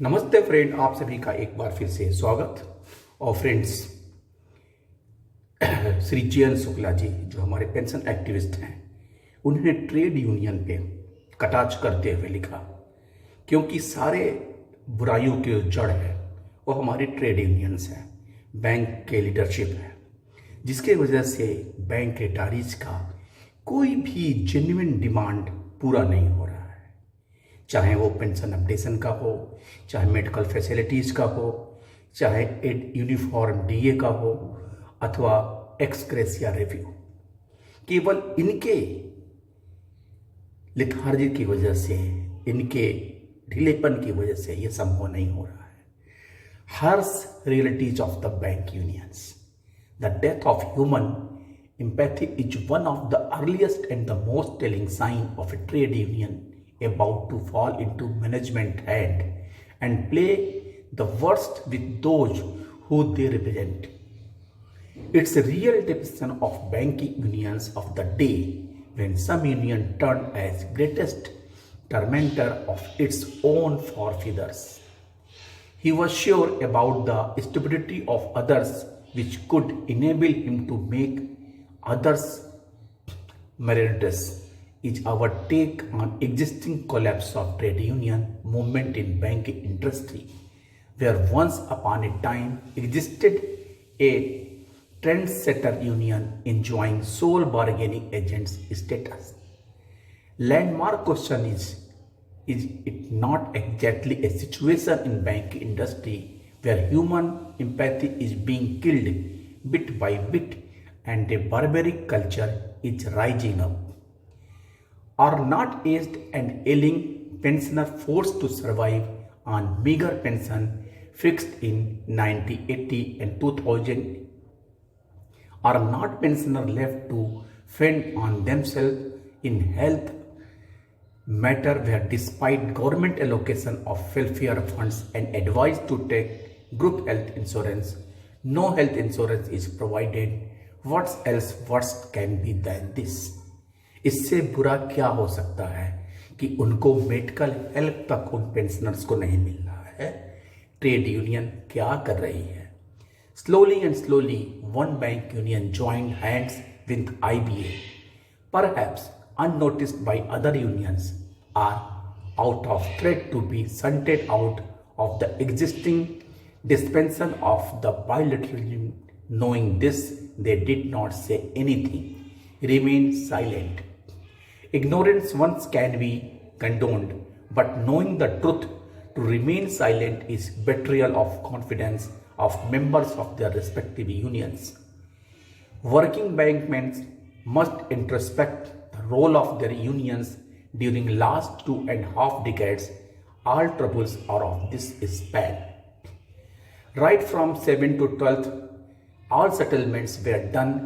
नमस्ते फ्रेंड, आप सभी का एक बार फिर से स्वागत। और फ्रेंड्स, श्री जयंत शुक्ला जी जो हमारे पेंशन एक्टिविस्ट हैं, उन्होंने ट्रेड यूनियन पे कटाक्ष करते हुए लिखा, क्योंकि सारे बुराइयों की जो जड़ है वो हमारे ट्रेड यूनियंस हैं, बैंक के लीडरशिप है, जिसके वजह से बैंक के रिटायरीज का कोई भी जेन्युइन डिमांड पूरा नहीं हो रहा है। चाहे वो पेंशन अपडेशन का हो, चाहे मेडिकल फैसिलिटीज़ का हो, चाहे यूनिफॉर्म डीए का हो, अथवा एक्सग्रेसिया रिव्यू। केवल इनके लेथार्जी की वजह से, इनके ढीलेपन की वजह से ये संभव नहीं हो रहा है। Harsh realities of the bank unions, the death of human empathy is one of the earliest and the most telling sign of a trade union about to fall into management hand and play the worst with those who they represent. It's a real depiction of banking unions of the day, when some union turned as greatest tormentor of its own forefeathers. He was sure about the stupidity of others, which could enable him to make others meritorious. Is our take on existing collapse of trade union movement in banking industry, where once upon a time existed a trendsetter union enjoying sole bargaining agents status. Landmark question is it not exactly a situation in banking industry where human empathy is being killed bit by bit and a barbaric culture is rising up? Are not aged and ailing pensioner forced to survive on meager pension fixed in 1980 and 2000? Are not pensioners left to fend on themselves in health matter, where despite government allocation of welfare funds and advice to take group health insurance, no health insurance is provided? What else worse can be than this? इससे बुरा क्या हो सकता है कि उनको medical help तक उन पेंशनर्स को नहीं मिल रहा है। ट्रेड यूनियन क्या कर रही है? Slowly and slowly one bank union joined hands with IBA, perhaps unnoticed by other unions, are out of threat to be shunted out of the existing dispensation of the bilateralism. Knowing this, they did not say anything, remain silent. Ignorance once can be condoned, but knowing the truth to remain silent is betrayal of confidence of members of their respective unions. Working bankmen must introspect the role of their unions during last 2.5 decades. All troubles are of this span. Right from 7th to 12th, all settlements were done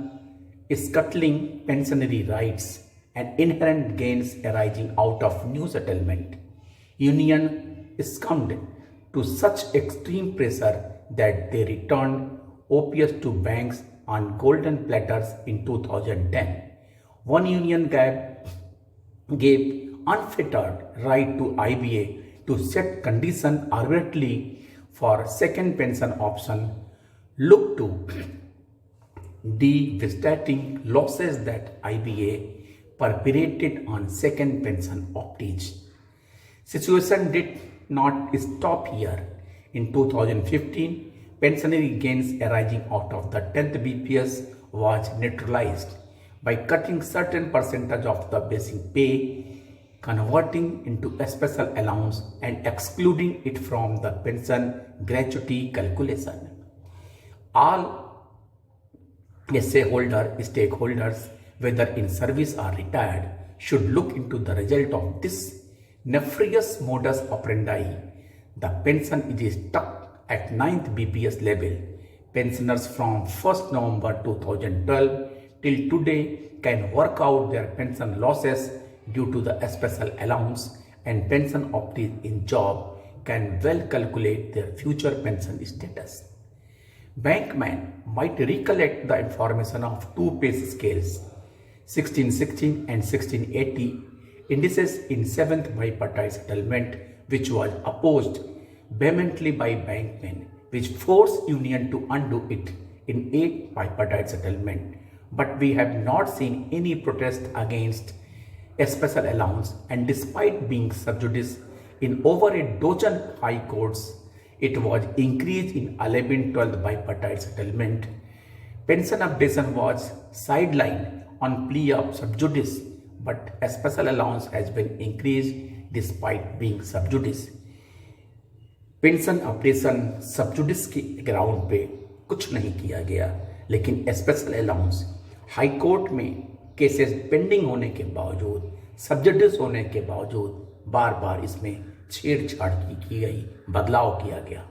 scuttling pensionary rights and inherent gains arising out of new settlement. Union succumbed to such extreme pressure that they returned opiates to banks on golden platters in 2010. One union gave unfettered right to IBA to set conditions arbitrarily for second pension option. Look to devastating losses that IBA perpetrated on second pension optees. Situation did not stop here. In 2015, pensionary gains arising out of the 10th BPS was neutralized by cutting certain percentage of the basic pay, converting into a special allowance and excluding it from the pension gratuity calculation. All stakeholders, whether in service or retired, should look into the result of this nefarious modus operandi. The pension is stuck at 9th BPS level. Pensioners from 1st November 2012 till today can work out their pension losses due to the special allowance, and pension optees in job can well calculate their future pension status. Bankmen might recollect the information of two pay scales, 1616 and 1680, indices in 7th bipartite settlement, which was opposed vehemently by bankmen, which forced union to undo it in 8 bipartite settlement. But we have not seen any protest against a special allowance, and despite being sub judice in over a dozen high courts, it was increased in 11-12 bipartite settlement. Pension updation was sidelined on plea of sub judice, but a special allowance has been increased despite being sub judice. Pension updation सब जुडिस के ground पे कुछ नहीं किया गया, लेकिन special allowance high court में cases pending होने के बावजूद, सब जुडिस होने के बावजूद बार बार इसमें छेड़छाड़ की गई, बदलाव किया गया.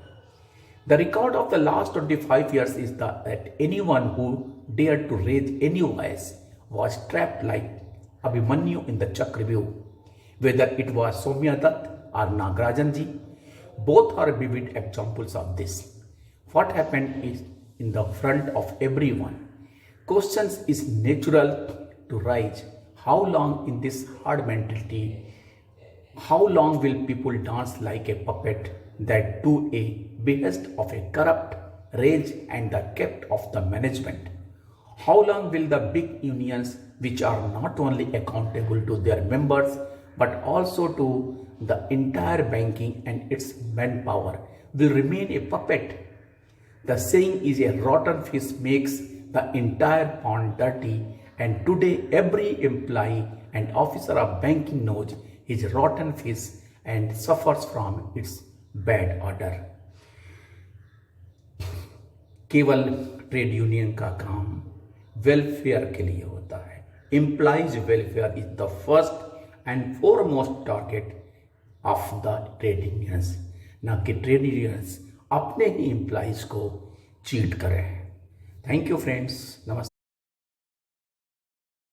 The record of the last 25 years is that anyone who dared to raise any voice was trapped like Abhimanyu in the Chakravyuh, whether it was Soumya Dutt or Nagarajan ji. Both are vivid examples of this. What happened is in the front of everyone. Questions is natural to rise. How long in this hard mentality? How long will people dance like a puppet that to a behest of a corrupt rage and the kept of the management? How long will the big unions, which are not only accountable to their members but also to the entire banking and its manpower, will remain a puppet? The saying is a rotten fish makes the entire pond dirty, and today every employee and officer of banking knows his rotten fish and suffers from its bad order. केवल trade union का काम welfare के लिए होता है. Employees welfare is the first and foremost target of the trade unions, ना कि trade unions अपने ही एम्प्लॉइज को चीट करें. Thank you friends. नमस्ते.